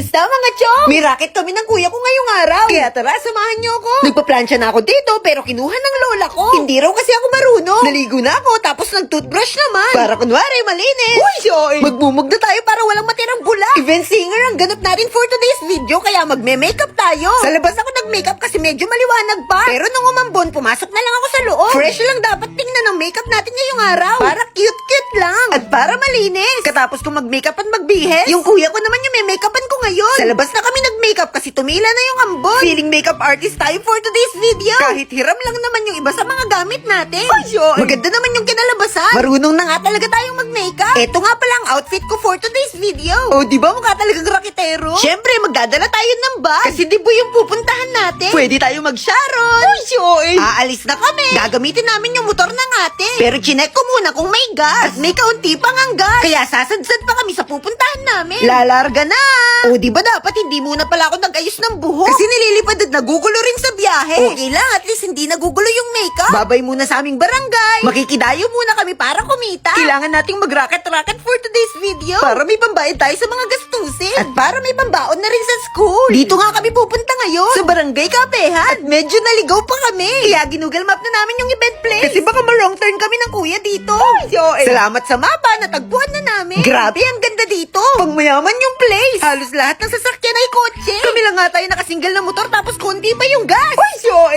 Kamusta mga chong? May racket kami ng kuya ko ngayong araw. Kaya tara, samahan niyo ako. Nagpa-plancha na ako dito pero kinuha ng lola ko. Hindi raw kasi ako marunong. Naligo na ako tapos nag-toothbrush naman. Para kunwari malinis. Uy, Joy! Magmumug na tayo para walang matirang bula. Event singer ang ganap natin for today's video kaya magme-makeup tayo. Sa labas ako nag-makeup kasi medyo maliwanag pa. Pero nung umambon, pumasok na lang ako sa loob. Fresh lang dapat tingnan ng makeup natin ngayong araw. Para cute-cute lang. At para malinis. Katapos kong mag-makeup at magbihis, yung kuya ko naman yung may makeupan ko ngayon. Sa labas na kami nag-makeup kasi tumila na yung ambon. Feeling makeup artist tayo for today's video. Kahit hiram lang naman yung iba sa mga gamit natin. Maganda naman yung kinalabasan. Marunong na nga talaga tayong mag-makeup. Ito nga pala ang outfit ko for today's video. O, di ba mukha talagang raketero? Syempre, magdadala tayo ng bag. Kasi di ba yung pupuntahan natin? Pwede tayo mag-sharon. Aalis na kami. Gagamitin namin yung motor ng ate. Pero chinek ko muna kung may gas. At may kaunti pang ang gas. Kaya sasadsad pa kami sa pupuntahan namin. Lalarga na. O, di ba dapat hindi muna pala ako nag-ayos ng buhok? Kasi nililipad at nagugulo rin sa biyahe. Okay lang, at least hindi nagugulo yung makeup. Babay muna sa aming barangay. Makikidayo muna kami para kumita. Kailangan nating mag-racket-racket for today's video. Para may pambayad tayo sa mga gastusin. At para may pambaon na rin sa school. Dito nga kami pupunta ngayon. Sa barangay Kapehan. At medyo naligaw pa kami. Kaya ginugal map na namin yung event place. Kasi baka ma-wrong turn kami ng kuya dito. Salamat sa mapa, natagpuan na namin. Grabe, ang ganda dito. Pag mayaman yung place. Halos lahat ng sasakyan ay kotse. Kami lang nga tayo nakasingle na motor tapos konti pa yung gas.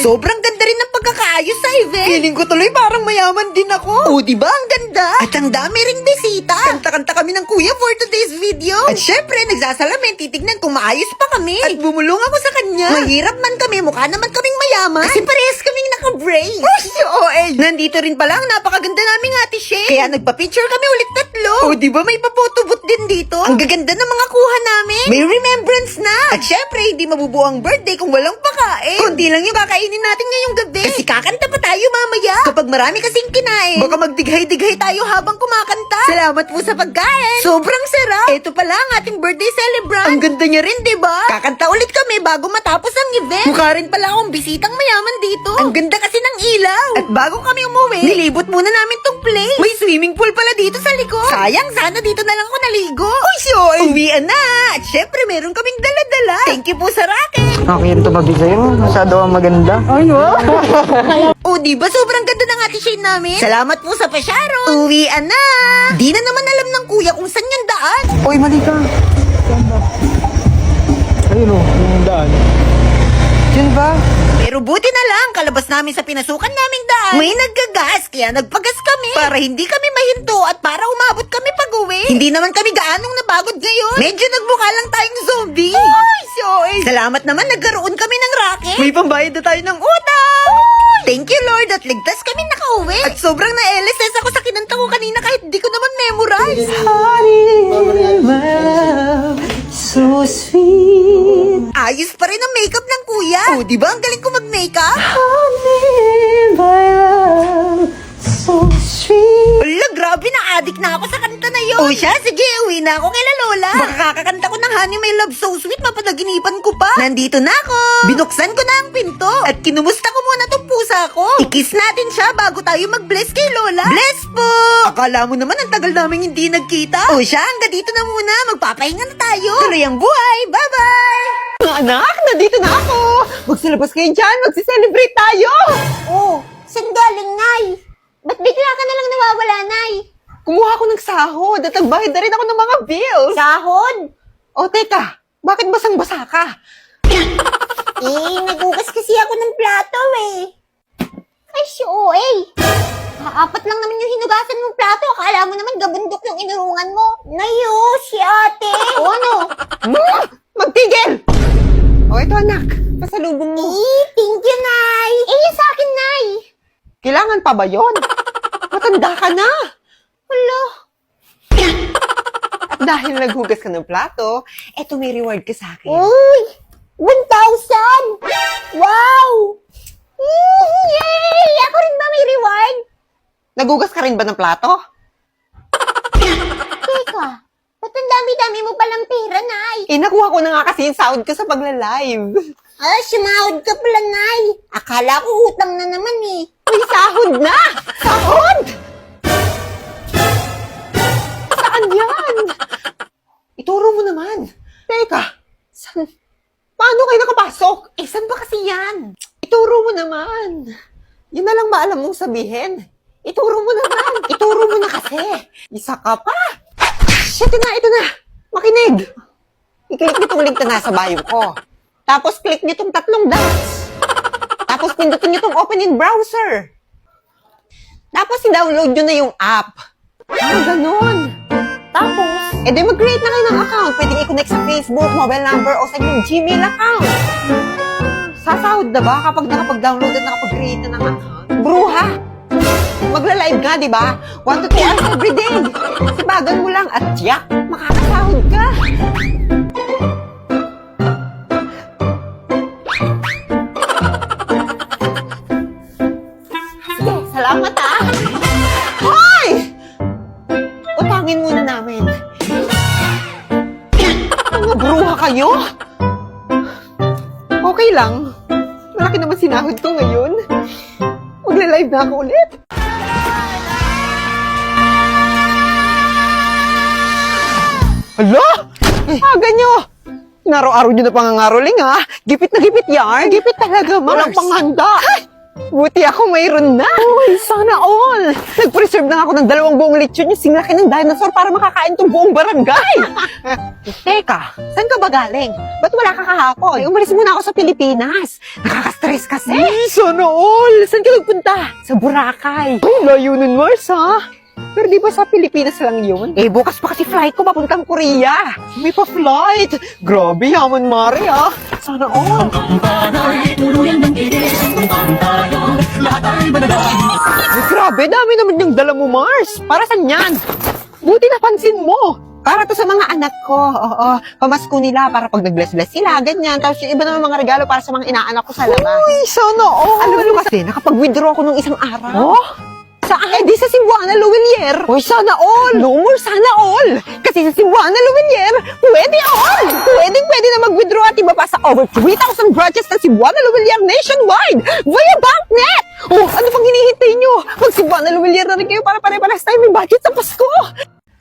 Sobrang ganda rin ng pagkakaayos sa event. Feeling ko tuloy parang mayaman din ako. O, diba ang ganda? At ang dami ring bisita. Kanta-kanta kami ng kuya for today's video. At syempre, nagsasalamin, titignan kung maayos pa kami. At bumulong ako sa kanya. Mahirap man kami, mukha naman kaming mayaman. Kasi parehas kaming naka-brace. Nandito rin pala ang napakaganda naming ate Shay. Kaya nagpa-picture kami ulit tatlo. O, diba may papotobot din dito? Ang gaganda ng mga kuha namin. May remembrance na. At syempre, hindi mabubuo ang birthday kung walang pakain. Kundi lang yung kakainin natin ngayong gabi. Kasi kakanta pa tayo mamaya. Kapag marami kasing kinain, baka magdighay-dighay tayo habang kumakanta. Salamat po sa pagkain. Sobrang sarap. Ito pala ang ating birthday celebrant. Ang ganda niya rin, diba? Kakanta ulit kami bago matapos ang event. Mukha rin pala akong bisitang mayaman dito. Ang ganda kasi ng ilaw. At bago kami umuwi, nilibot muna namin tong place. May swimming pool pala dito sa likod. Sayang, sana dito na lang ako naligo. Uwian na. At syempre, meron kaming dala-dala. Thank you po sa racket. Okay, ito babi sa'yo. Masyado ang maganda. Ay, no? O, diba sobrang ganda ng ate Shane namin? Salamat po sa pasyaro. Uwian na. Di na naman alam ng kuya kung saan yung daan. Uy, mali ka. Ayun o, yung daan. Yun ba? Pero buti na lang, kalabas namin sa pinasukan naming daan. May naggagas, kaya nagpagas kami. Para hindi kami mahinto at para umabot kami pag-uwi. Hindi naman kami gaanong napagod ngayon. Medyo nagmukha lang tayong zombie. Salamat naman, nagkaroon kami ng racket. May pambayad na tayo ng utang. Thank you, Lord, at ligtas kami nakauwi. At sobrang na-LSS ako sa kinanta ko kanina kahit di ko naman memorize. So sweet. Ayos pa rin ang makeup ng kuya. Oh, di ba ang galing ko mag-makeup? Honey, my love. So sweet. Wala, grabe na addict na ako sa kanta na yun. O siya, sige, uwi na ako kay Lola. Baka kakakanta ko ng Honey My Love So Sweet, mapadaginipan ko pa. Nandito na ako. Binuksan ko na ang pinto. At kinumusta ko muna tong pusa ko. Ikis natin siya bago tayo mag-bless kay Lola. Bless po! Akala mo naman ang tagal namin hindi nagkita. O siya, hanggang dito na muna. Magpapahinga na tayo. Tuloy ang buhay. Bye-bye! Mga anak, nandito na ako. Magsilabas kayo dyan. Magsiselebrate tayo. Oh, saan galing, Nay? Ba't bigla ka na lang nawawala, Nay? Kumuha ako ng sahod at nagbayad na rin ako ng mga bills. Sahod? O, teka. Bakit basang-basa ka? Nagugas kasi ako ng plato Ay, Apat lang naman yung hinugasan mong plato. Akala mo naman gabundok yung inurungan mo. Nayo, si ate. O ano? Magtigil! O, ito anak. Pasalubong mo. Thank you, Nay. Yung sa akin, Nay. Kailangan pa ba yun? Matanda ka na. Wala. At dahil naghugas ka ng plato, eto may reward ka sa akin. Uy! 1,000! Wow! Yay! Ako rin ba may reward? Nagugas ka rin ba ng plato? Teka, ba't ang dami-dami mo palang pera, Nay? Nakuha ko na nga kasi yung sahod ko sa pagla-live. Sumahod ka pala, Nay. Akala ko utang na naman Uy, sahod na! Sahod! Saan yan? Ituro mo naman. Teka, Paano kayo nakapasok? Saan ba kasi yan? Ituro mo naman. Yun na lang ba alam mong sabihin? Ituro mo naman. Ituro mo na kasi. Isa ka pa. Ito na. Makinig. I-click nitong link na nasa bio ko. Tapos click nitong 3 dots. Tapos pindutin nitong open in browser. Tapos i-download nyo na yung app. Ganun. Tapos, mag-create na kayo ng account. Pwedeng i-connect sa Facebook, mobile number, o sa inyong Gmail account. Sasahod na ba kapag nakapag-download at nakapag-create na ng account? Bruha! Magla-live nga, di ba? 1 to 2 hours every day. Sibagan mo lang at tiyak, makakasahod ka. Sige, salamat ah. Hoy! Utangin muna namin. Mga bruha kayo? Okay lang. Malaki naman sinahod ko ngayon. Magla-live na ako ulit. Hala! Aga nyo! Naro-araw nyo na pangangaroling ha. Gipit na gipit yan. Gipit talaga, marang panghanda. Buti ako mayroon na. Uy, sana all. Nag-preserve na ako ng 2 buong lechon yung singlaki ng dinosaur para makakain tong buong barangay. Teka, saan ka ba galing? Ba't wala ka kahapon? Umalis muna ako sa Pilipinas. Nakaka-stress kasi. Sana all. Saan ka nagpunta? Sa Boracay. Ay, layo nun, Mars, ha? Pero di ba sa Pilipinas lang yun? Bukas pa kasi flight ko papuntang Korea. May pa-flight. Grabe, yaman mare, ha? Sana all. Ay, grabe, dami naman yung dala mo, Mars. Para saan yan? Buti napansin mo. Para to sa mga anak ko. Oo, pamasko nila para pag nag-bless-bless sila, ganyan. Tapos yung iba naman mga regalo para sa mga inaanak ko sa labas. Uy, sana all. Alam mo kasi, nakapag-withdraw ako nung isang araw. Oh? Saan? Di sa Cebuana Luwilier. Uy, sana all. No more sana all. Kasi sa Cebuana Luwilier, pwede all. Pwede na mag-withdraw at iba pa sa over 3,000 branches ng Cebuana Luwilier nationwide via BankNet. Oh, ano pang hinihintay nyo? Mag-Cebuana Luwilier na rin kayo para pare-pares tayo may budget sa Pasko.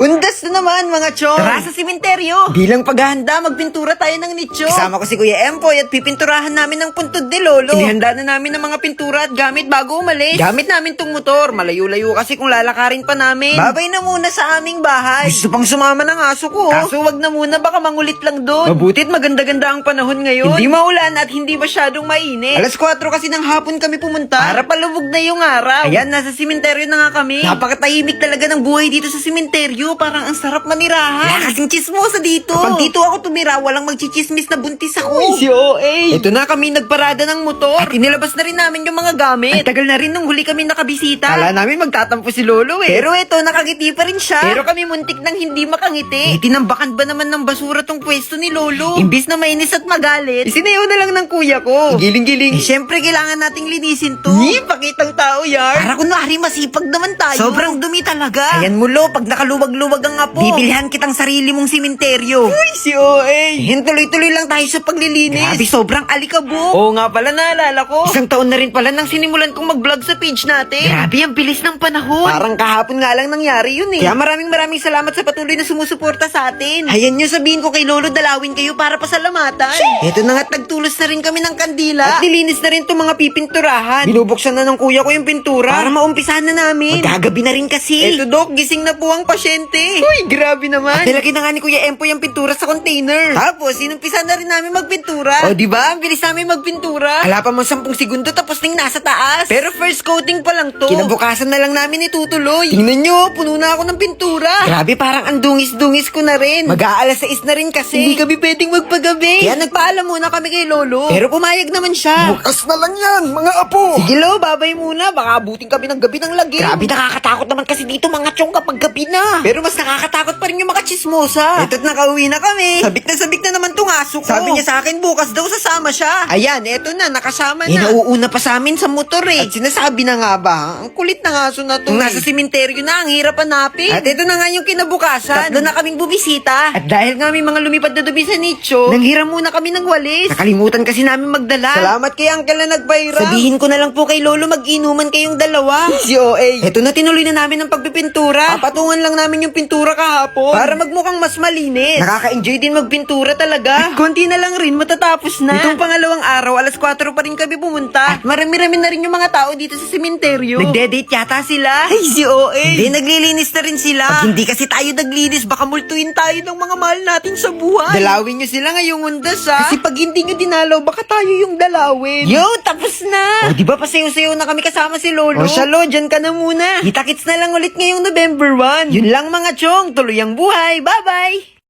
Undas na naman, mga chong! Tara sa simenteryo! Bilang paghahanda, magpintura tayo ng nicho. Kasama ko si Kuya Empoy at pipinturahan namin ng puntod ni Lolo. Inihanda na namin ng mga pintura at gamit bago umalis. Gamit namin tong motor. Malayo-layo kasi kung lalakarin pa namin. Babay na muna sa aming bahay. Gusto pang sumama ng aso ko. Kaso wag na muna, baka mangulit lang doon. Mabutit maganda-ganda ang panahon ngayon. Hindi maulan at hindi masyadong mainit. Alas 4 kasi ng hapon kami pumunta. Para palubog na yung araw. Ayan, nasa simenteryo na nga kami. Napakatahimik talaga ng buhay dito sa simenteryo. Parang ang sarap manirahan. Wala kasing chismosa dito. Kapag dito ako tumira, walang magchichismis na buntis ako. Uy, si OA. Ito na kami nagparada ng motor. At inilabas na rin namin yung mga gamit. Ang tagal na rin nung huli kami nakabisita. Kala namin magtatampo si Lolo eh. Pero ito, nakangiti pa rin siya. Pero kami muntik nang hindi makangiti. Tinambakan ba naman ng basura tong pwesto ni Lolo? Imbis na mainis at magalit, isinayaw na lang ng kuya ko. Giling-giling. Siyempre, kailangan nating linisin to. Pakitang tao yan. Para kunwari masipag naman tayo. Sobrang dumi talaga. Ayan mo, Lo, pag nakaluwag-luwag ang apo, bibilhan kitang sarili mong simenteryo. Uy, si OA. Tuloy-tuloy lang tayo sa paglilinis. Grabe, sobrang alikabok. Oo nga pala, naalala ko. Isang taon na rin pala nang sinimulan kong mag-vlog sa page natin. Grabe, ang bilis ng panahon. Parang kahapon nga lang nangyari yun eh. Kaya maraming salamat sa patuloy na sumusuporta sa atin. Hayan nyo, sabihin ko kay Lolo, dalawin kayo para pasalamatan. Eto na nga't nagtulos na rin kami ng kandila. At nilinis na rin itong mga pipinturahan. Binubuksan na ng kuya ko yung pintura para maumpisahan na namin. Magagabi na rin kasi. Eto, Dok, gising na po ang pasyente. Uy, grabe naman. At nilagay na nga ni Kuya Empo yung pintura sa container. Tapos, inumpisa na rin namin magpintura. O, diba? Ang bilis namin magpintura. Hala pa mo 10 segundo tapos ning nasa taas. Pero first coating pa lang to. Kinabukasan na lang namin itutuloy. Tingnan nyo, puno na ako ng pintura. Grabe, parang ang dungis-dungis ko na rin. Mag-aalas 6 na rin kasi. Hindi kami pwedeng magpagabi. Kaya nagpaalam muna kami kay Lolo. Pero pumayag naman siya. Bukas na lang yan, mga apo! Sige, Lo, babay muna. Baka abutin kami ng gabi ng lagi. Grabe, nakakatakot naman kasi dito mga chong kapag gabi na. Pero mas nakakatakot pa rin yung mga chismosa. Ito't nakauwi na kami. Sabik na naman tong aso ko. Sabi niya sa akin bukas daw sasama siya. Ayan, eto na, nakasama na. Inauuna pa sa amin sa motor eh. At sinasabi na nga ba, ang kulit ng aso na to. Kung nasa simenteryo na, ang hirap hanapin. At ito na nga yung kinabukasan. Tatlo na kaming bumisita. At dahil nga may mga lumipad na dumi sa nicho, nanghiram muna kami ng walis. Nakalimutan kasi namin magdala. Salamat kay Uncle na nagpairam. Sabihin ko na lang po kay Lolo mag-inuman kayong dalawa. Si OA. Ito na, tinuloy na namin ang pagpipintura. Papatungan lang namin yung pintura kahapon para magmukhang mas malinis. Nakaka-enjoy din magpintura talaga. konti na lang rin, matatapos na. Itong pangalawang araw, alas 4 pa rin kami pumunta. At marami-rami na rin yung mga tao dito sa sementeryo. Nagde-date yata sila. Ay, si OA. Hindi, naglilinis na rin sila. Pag hindi kasi tayo naglinis, baka multuin tayo ng mga mahal natin sa buhay. Dalawin nyo sila ngayong undas, ha? Kasi pag hindi nyo dinalaw, baka tayo yung dalawin. Yo, tapos na! O, di ba pasayo-sayo na kami kasama si Lolo? O, siya, Lo, dyan ka na muna. Kita-kits na lang ulit ngayong November 1. Yun lang mga chong, tuloy ang buhay. Bye-bye!